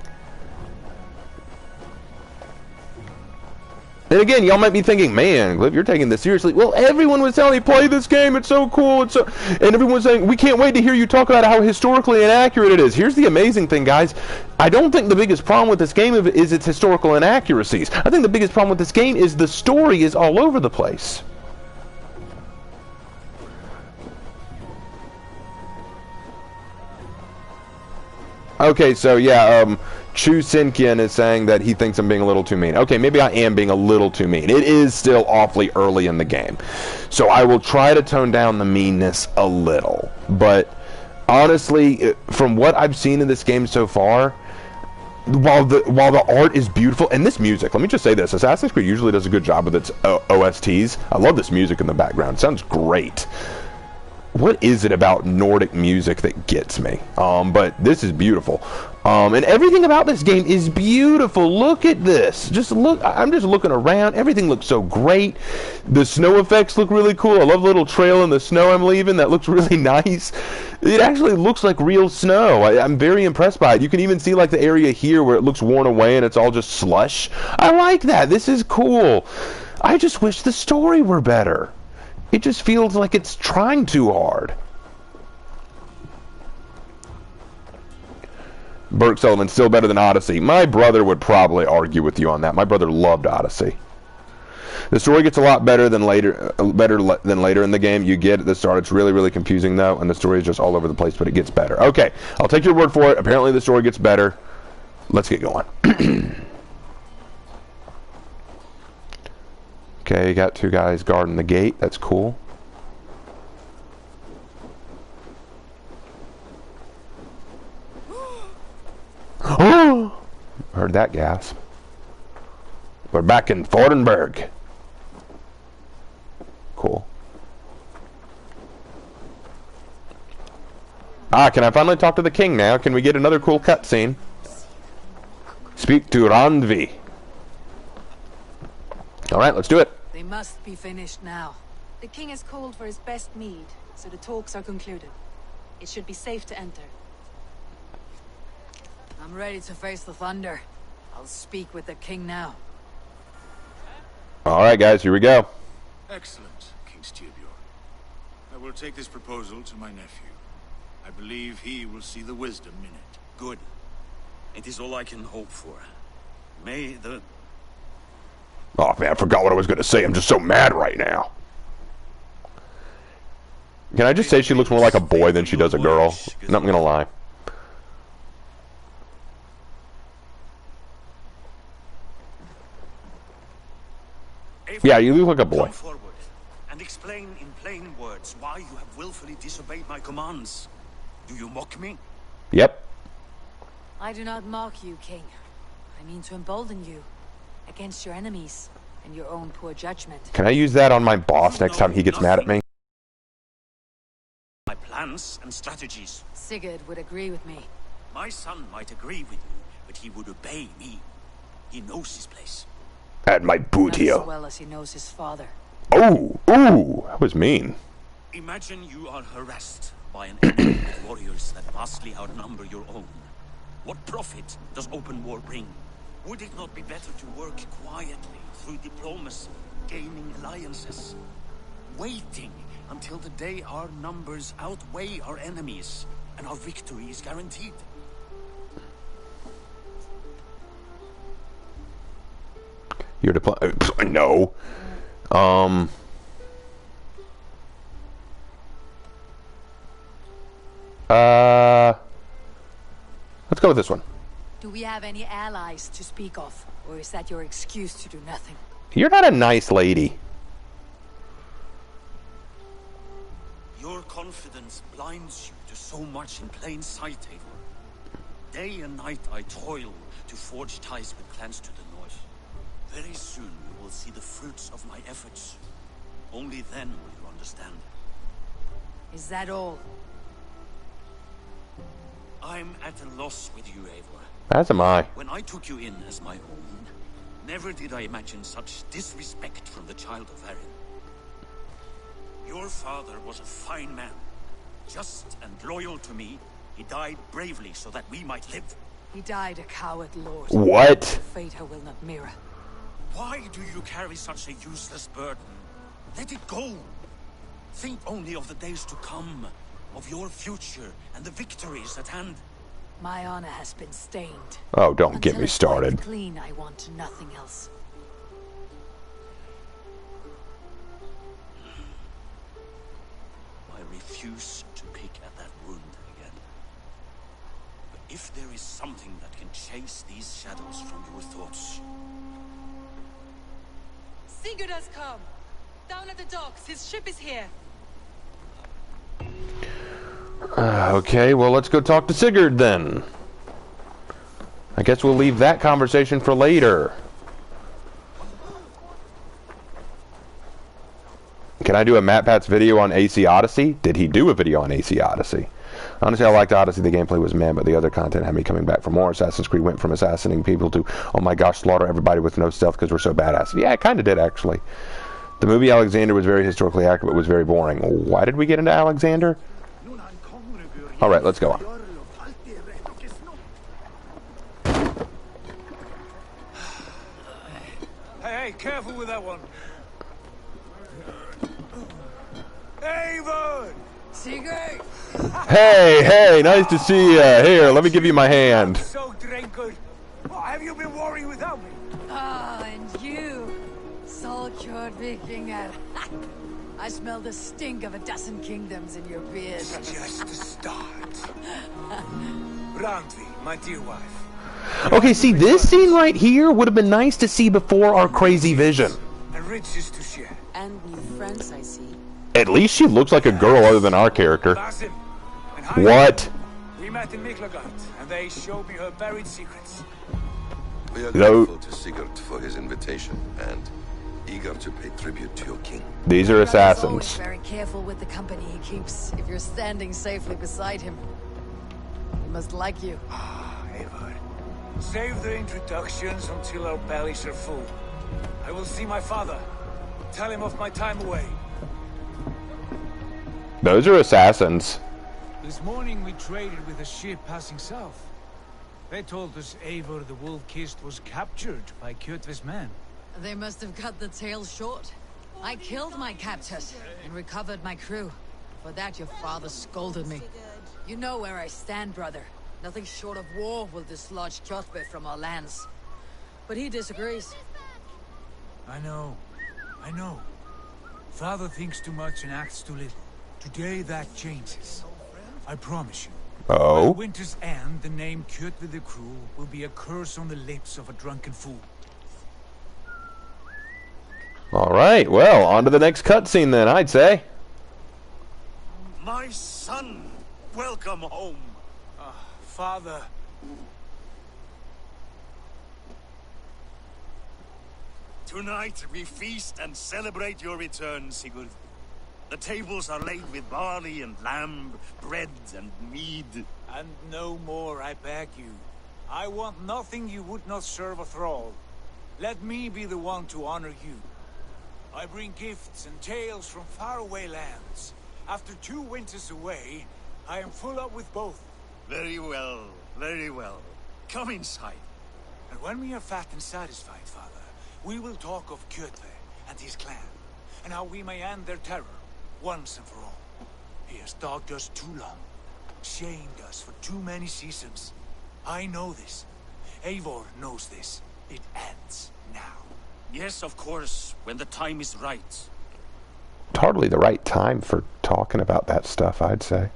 And again, y'all might be thinking, man, Cliff, you're taking this seriously. Well, everyone was telling me, play this game, it's so cool, and everyone's saying, we can't wait to hear you talk about how historically inaccurate it is. Here's the amazing thing, guys. I don't think the biggest problem with this game is its historical inaccuracies. I think the biggest problem with this game is the story is all over the place. Okay, so yeah, Chu Sinkian is saying that he thinks I'm being a little too mean. Okay, maybe I am being a little too mean. It is still awfully early in the game. So I will try to tone down the meanness a little. But honestly, from what I've seen in this game so far, while the art is beautiful, and this music, let me just say this, Assassin's Creed usually does a good job with its OSTs. I love this music in the background. It sounds great. What is it about Nordic music that gets me? But this is beautiful. And everything about this game is beautiful. Look at this. Just look. I'm just looking around. Everything looks so great. The snow effects look really cool. I love the little trail in the snow I'm leaving. That looks really nice. It actually looks like real snow. I'm very impressed by it. You can even see like the area here where it looks worn away and it's all just slush. I like that. This is cool. I just wish the story were better. It just feels like it's trying too hard. Burke Sullivan, still better than Odyssey. My brother would probably argue with you on that. My brother loved Odyssey. The story gets a lot better than later in the game. You get at the start. It's really, really confusing though, and the story is just all over the place, but it gets better. Okay, I'll take your word for it. Apparently the story gets better. Let's get going. Okay, you got two guys guarding the gate. That's cool. Oh! Heard that gasp. We're back in Fordenberg. Cool. Ah, can I finally talk to the king now? Can we get another cool cutscene? Speak to Randvi. Alright, let's do it. They must be finished now. The king has called for his best mead, so the talks are concluded. It should be safe to enter. I'm ready to face the thunder. I'll speak with the king now. All right, guys, here we go. Excellent, King Styrbjorn. I will take this proposal to my nephew. I believe he will see the wisdom in it. Good. It is all I can hope for. May the... Oh, man, I forgot what I was going to say. I'm just so mad right now. Can I just say she looks more like a boy than she does a girl? Not going to lie. Yeah, you look like a boy. Come forward and explain in plain words why you have willfully disobeyed my commands. Do you mock me? Yep. I do not mock you, king. I mean to embolden you against your enemies and your own poor judgment. Can I use that on my boss next time he gets mad at me? My plans and strategies. Sigurd would agree with me. My son might agree with you, but he would obey me. He knows his place. At my boot Not here. as well as he knows his father. Oh, ooh, that was mean. Imagine you are harassed by an enemy with warriors that vastly outnumber your own. What profit does open war bring? Would it not be better to work quietly through diplomacy, gaining alliances, waiting until the day our numbers outweigh our enemies and our victory is guaranteed? You're no. Let's go with this one. Do we have any allies to speak of? Or is that your excuse to do nothing? You're not a nice lady. Your confidence blinds you to so much in plain sight, Eivor. Day and night I toil to forge ties with clans to the north. Very soon you will see the fruits of my efforts. Only then will you understand. Is that all? I'm at a loss with you, Eivor. As am I. When I took you in as my own, never did I imagine such disrespect from the child of Varin. Your father was a fine man. Just and loyal to me, he died bravely so that we might live. He died a coward, Lord. What? Fate I will not mirror. Why do you carry such a useless burden? Let it go. Think only of the days to come, of your future and the victories at hand. My honor has been stained. Oh, don't get Until me it's started. wiped clean, I want nothing else. I refuse to pick at that wound again. But if there is something that can chase these shadows from your thoughts... Sigurd has come! Down at the docks, his ship is here! Okay, well, let's go talk to Sigurd then. I guess we'll leave that conversation for later. Can I do a Matt Pat's video on AC Odyssey? Did he do a video on AC Odyssey? Honestly, I liked Odyssey. The gameplay was meh, but the other content had me coming back for more. Assassin's Creed went from assassinating people to, oh my gosh, slaughter everybody with no stealth because we're so badass. Yeah, it kind of did, actually. The movie Alexander was very historically accurate, but was very boring. Why did we get into Alexander? Alright, let's go on. Hey, careful with that one. Avon! Sigurd! Hey, nice to see you. Here, let me give you my hand. So Drinkard. What have you been worrying without me? Ah, and you, Solkjord Vikingar. I smell the stink of 12 kingdoms in your beard. Just the start. Randvi, my dear wife. Okay, see, this scene right here would have been nice to see before our crazy vision. And riches to share. And new friends, I see. At least she looks like a girl other than our character. Basim and Heidi. What? We met in Miklagard, and they showed me her buried secrets. We are grateful to Sigurd for his invitation, and eager to pay tribute to your king. These are Always assassins. very careful with the company he keeps. If you're standing safely beside him, he must like you. Ah, Eivor. Save the introductions until our bellies are full. I will see my father. Tell him of my time away. Those are assassins. This morning we traded with a ship passing south. They told us Eivor the Wolf-Kissed was captured by Kjotve's men. They must have cut the tail short. I killed my captors and recovered my crew. For that your father scolded me. You know where I stand, brother. Nothing short of war will dislodge Kjotve from our lands. But he disagrees. I know. Father thinks too much and acts too little. Today that changes. I promise you. Oh? By winter's end, the name Kjotve the Cruel will be a curse on the lips of a drunken fool. Alright, well, on to the next cutscene then, I'd say. My son, welcome home. Father. Tonight we feast and celebrate your return, Sigurd. The tables are laid with barley and lamb, bread and mead. And no more, I beg you. I want nothing you would not serve a thrall. Let me be the one to honor you. I bring gifts and tales from faraway lands. After 2 winters away, I am full up with both. Very well, very well. Come inside. And when we are fat and satisfied, Father, we will talk of Kjotve and his clan, and how we may end their terror, once and for all. He has dogged us too long, shamed us for too many seasons. I know this. Eivor knows this. It ends now. Yes, of course, when the time is right. It's hardly the right time for talking about that stuff, I'd say.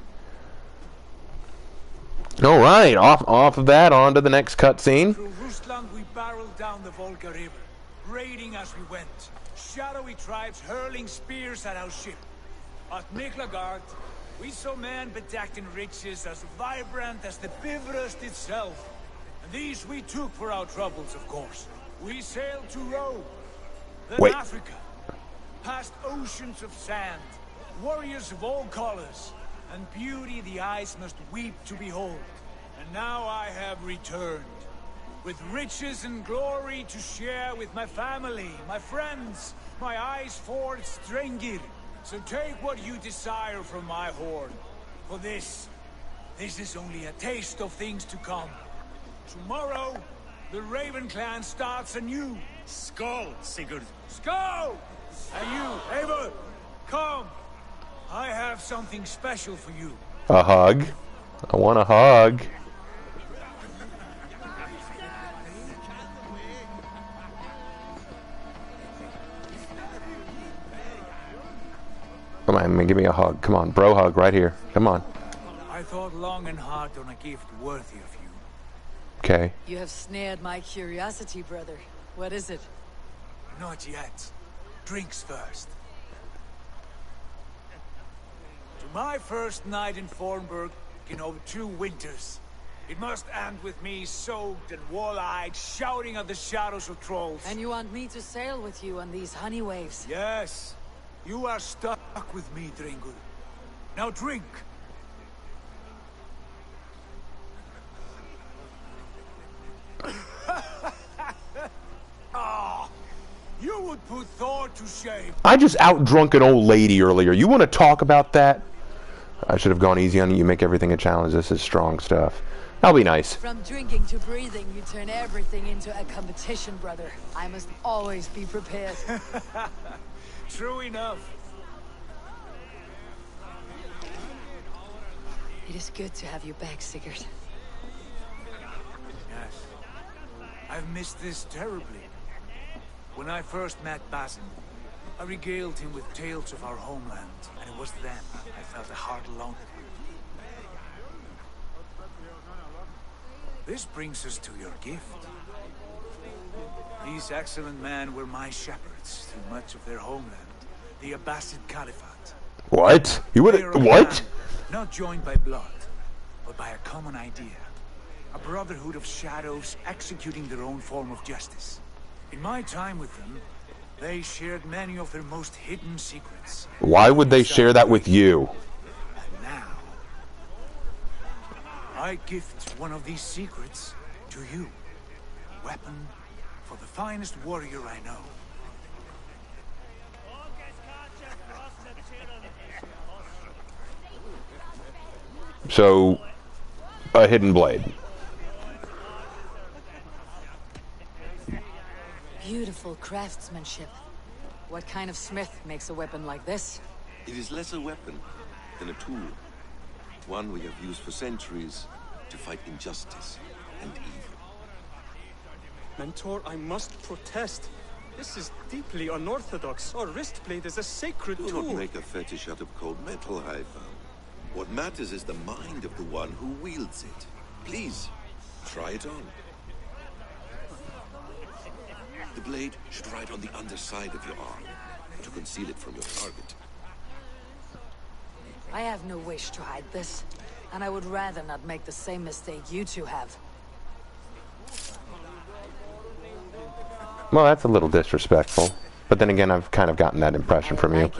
Alright, off of that, on to the next cutscene. Through Rusland we barreled down the Volga River, raiding as we went. Shadowy tribes hurling spears at our ship. At Miklagard, we saw men bedecked in riches as vibrant as the Bifrost itself. And these we took for our troubles, of course. We sailed to Rome, then Africa, past oceans of sand, warriors of all colors, and beauty the eyes must weep to behold. And now I have returned, with riches and glory to share with my family, my friends, my eyes-forged Strengir. So take what you desire from my horn. For this is only a taste of things to come. Tomorrow, the Raven clan starts anew. Skål, Sigurd. Skål! And you, Eivor, come. I have something special for you. A hug. I want a hug. Come on, give me a hug. Come on, bro hug right here. Come on. I thought long and hard on a gift worthy of you. Okay. You have snared my curiosity, brother. What is it? Not yet. Drinks first. To my first night in Fornburg in over 2 winters. It must end with me soaked and wall-eyed, shouting at the shadows of trolls. And you want me to sail with you on these honey waves? Yes. You are stuck with me, Drengur. Now drink. You would put Thor to shame. I just out-drunk an old lady earlier. You want to talk about that? I should have gone easy on you. You make everything a challenge. This is strong stuff. That'll be nice. From drinking to breathing, you turn everything into a competition, brother. I must always be prepared. True enough. It is good to have you back, Sigurd. Yes. I've missed this terribly. When I first met Basim, I regaled him with tales of our homeland, and it was then I felt a heart longing. This brings us to your gift. These excellent men were my shepherds through much of their homeland, the Abbasid Caliphate. What? You would? What? Not joined by blood, but by a common idea. A brotherhood of shadows executing their own form of justice. In my time with them, they shared many of their most hidden secrets. Why would they share that with you? And now, I gift one of these secrets to you. A weapon for the finest warrior I know. So, a hidden blade. Beautiful craftsmanship. What kind of smith makes a weapon like this? It is less a weapon than a tool. One we have used for centuries to fight injustice and evil. Mentor, I must protest. This is deeply unorthodox. Our wrist blade is a sacred Do tool. not make a fetish out of cold metal, I found. What matters is the mind of the one who wields it. Please, try it on. The blade should ride on the underside of your arm to conceal it from your target. I have no wish to hide this, and I would rather not make the same mistake you two have. Well, that's a little disrespectful. But then again, I've kind of gotten that impression from you.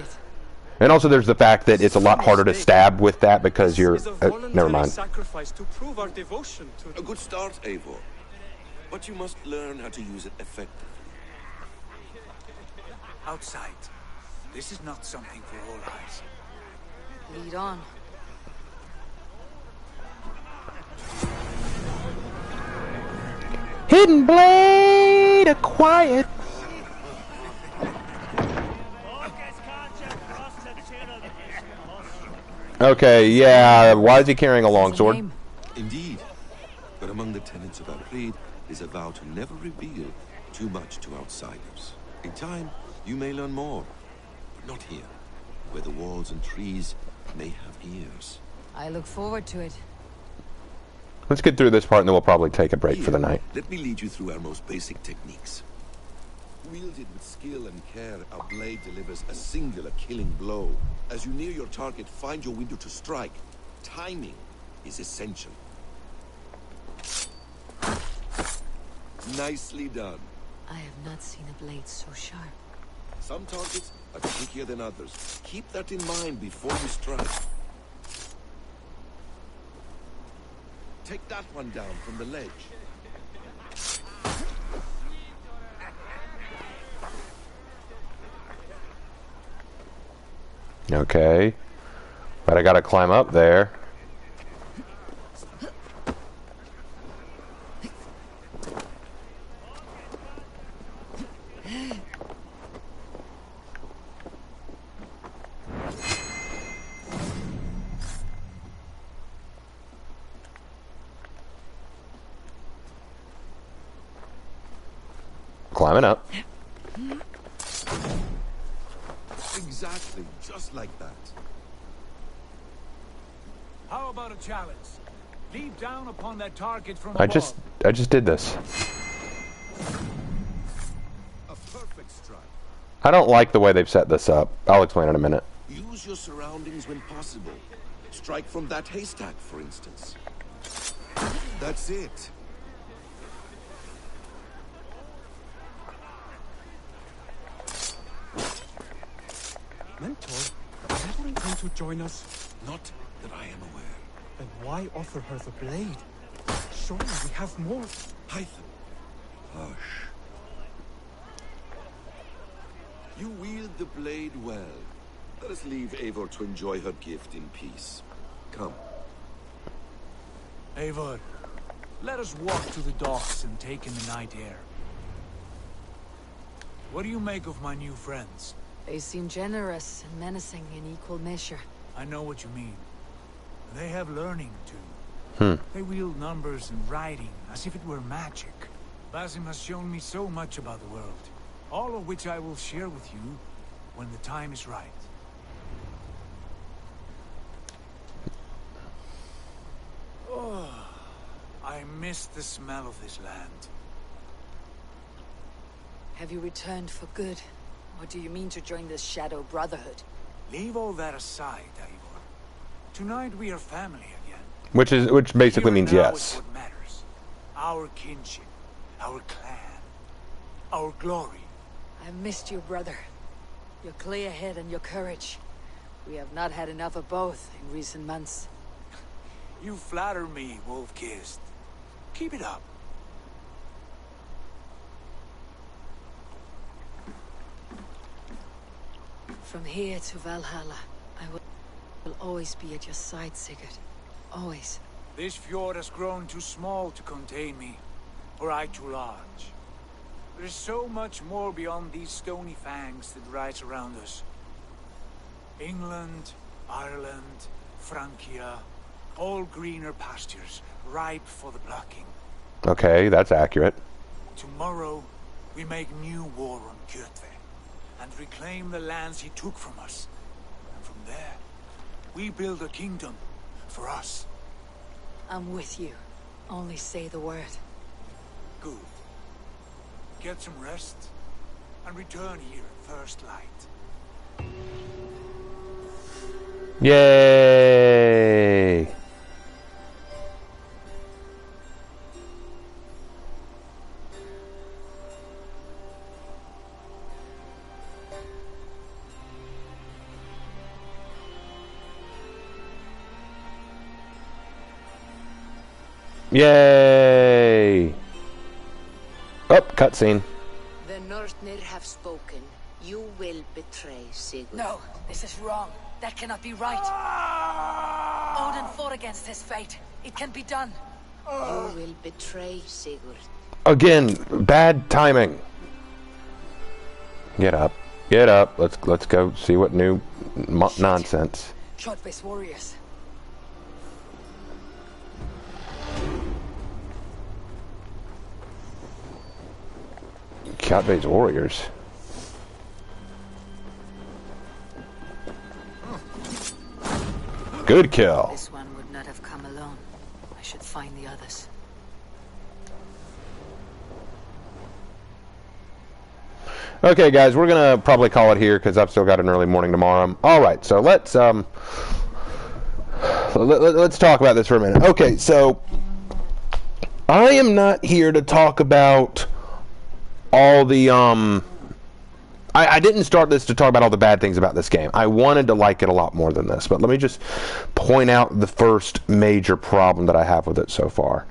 And also there's the fact that it's a lot harder to stab with that because you're... never mind. Sacrifice to prove our devotion to... A good start, Eivor. But you must learn how to use it effectively. Outside. This is not something for all eyes. Lead on. Hidden blade acquired. Okay, yeah, why is he carrying a longsword? Indeed. But among the tenets of our creed is a vow to never reveal too much to outsiders. In time, you may learn more, but not here, where the walls and trees may have ears. I look forward to it. Let's get through this part and then we'll probably take a break for the night. Let me lead you through our most basic techniques. Wielded with skill and care, our blade delivers a singular killing blow. As you near your target, find your window to strike. Timing is essential. Nicely done. I have not seen a blade so sharp. Some targets are trickier than others. Keep that in mind before you strike. Take that one down from the ledge. Okay. But I gotta climb up there. Climbing up. Exactly, just like that. How about a challenge? Leap down upon that target from I above. just did this. A perfect strike. I don't like the way they've set this up. I'll explain in a minute. Use your surroundings when possible. Strike from that haystack, for instance. That's it. Mentor, does Evelyn intend to join us? Not that I am aware. Then why offer her the blade? Surely we have more. Hytham. Hush. You wield the blade well. Let us leave Eivor to enjoy her gift in peace. Come. Eivor, let us walk to the docks and take in the night air. What do you make of my new friends? They seem generous and menacing in equal measure. I know what you mean. They have learning too. They wield numbers and writing as if it were magic. Basim has shown me so much about the world, all of which I will share with you when the time is right. Oh, I miss the smell of this land. Have you returned for good? Or do you mean to join this Shadow Brotherhood? Leave all that aside, Eivor. Tonight we are family again. Which basically Here means now yes. is what matters. Our kinship, our clan, our glory. I've missed you, brother. Your clear head and your courage. We have not had enough of both in recent months. You flatter me, Wolf-Kissed. Keep it up. From here to Valhalla, I will always be at your side, Sigurd. Always. This fjord has grown too small to contain me, or I too large. There is so much more beyond these stony fangs that rise around us. England, Ireland, Francia, all greener pastures, ripe for the plucking. Okay, that's accurate. Tomorrow, we make new war on Kjotve, and reclaim the lands he took from us. And from there, we build a kingdom for us. I'm with you. Only say the word. Good. Get some rest, and return here at first light. Yay! Yay! Oh, cutscene. The Northnir have spoken. You will betray Sigurd. No, this is wrong. That cannot be right. Odin fought against his fate. It can be done. You will betray Sigurd. Again, bad timing. Get up. Get up. Let's go see what new nonsense. Kjotve's warriors. Kjotve's warriors. Good kill. This one would not have come alone. I should find the others. Okay, guys, we're gonna probably call it here because I've still got an early morning tomorrow. All right, so let's talk about this for a minute. Okay, so I am not here to talk about all the I didn't start this to talk about all the bad things about this game. I wanted to like it a lot more than this, but let me just point out the first major problem that I have with it so far.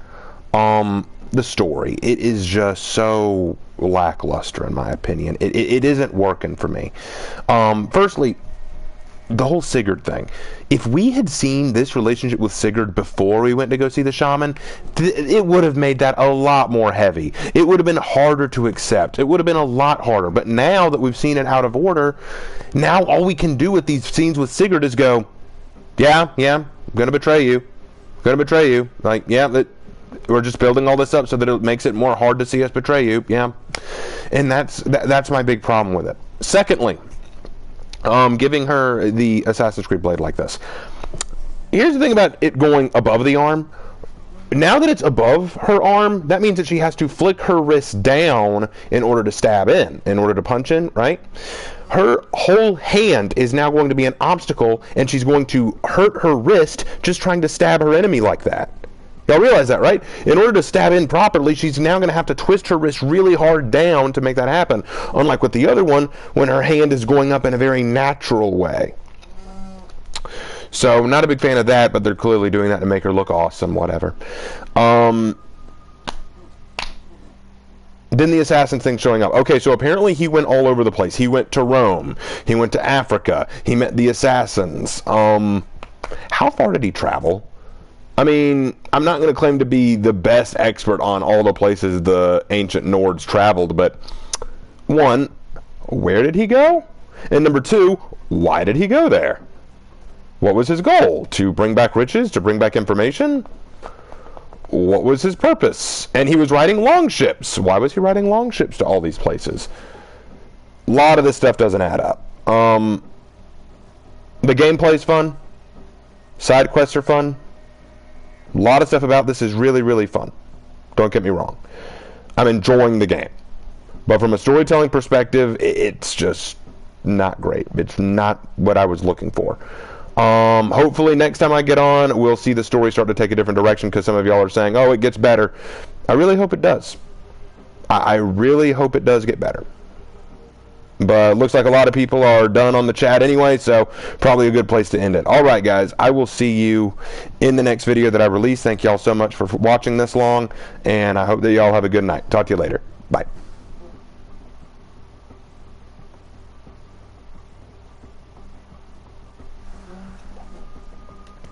The story. It is just so lackluster in my opinion. It isn't working for me. Firstly, the whole Sigurd thing. If we had seen this relationship with Sigurd before we went to go see the shaman, it would have made that a lot more heavy. It would have been harder to accept. It would have been a lot harder. But now that we've seen it out of order, now all we can do with these scenes with Sigurd is go, yeah, I'm gonna betray you. Like, yeah, we're just building all this up so that it makes it more hard to see us betray you. Yeah. And that's my big problem with it. Secondly, giving her the Assassin's Creed blade like this. Here's the thing about it going above the arm. Now that it's above her arm, that means that she has to flick her wrist down in order to stab in order to punch in, right? Her whole hand is now going to be an obstacle, and she's going to hurt her wrist just trying to stab her enemy like that. Y'all realize that, right? In order to stab in properly, she's now going to have to twist her wrist really hard down to make that happen. Unlike with the other one, when her hand is going up in a very natural way. So, not a big fan of that, but they're clearly doing that to make her look awesome, whatever. Then the assassin thing showing up. Okay, so apparently he went all over the place. He went to Rome. He went to Africa. He met the assassins. How far did he travel? I mean, I'm not going to claim to be the best expert on all the places the ancient Nords traveled, but one, where did he go? And number two, why did he go there? What was his goal? To bring back riches? To bring back information? What was his purpose? And he was riding longships. Why was he riding longships to all these places? A lot of this stuff doesn't add up. The gameplay's fun. Side quests are fun. A lot of stuff about this is really, really fun. Don't get me wrong. I'm enjoying the game. But from a storytelling perspective, it's just not great. It's not what I was looking for. Hopefully next time I get on, we'll see the story start to take a different direction because some of y'all are saying, oh, it gets better. I really hope it does. I really hope it does get better. But it looks like a lot of people are done on the chat anyway, so probably a good place to end it. All right, guys, I will see you in the next video that I release. Thank y'all so much for watching this long, and I hope that y'all have a good night. Talk to you later. Bye.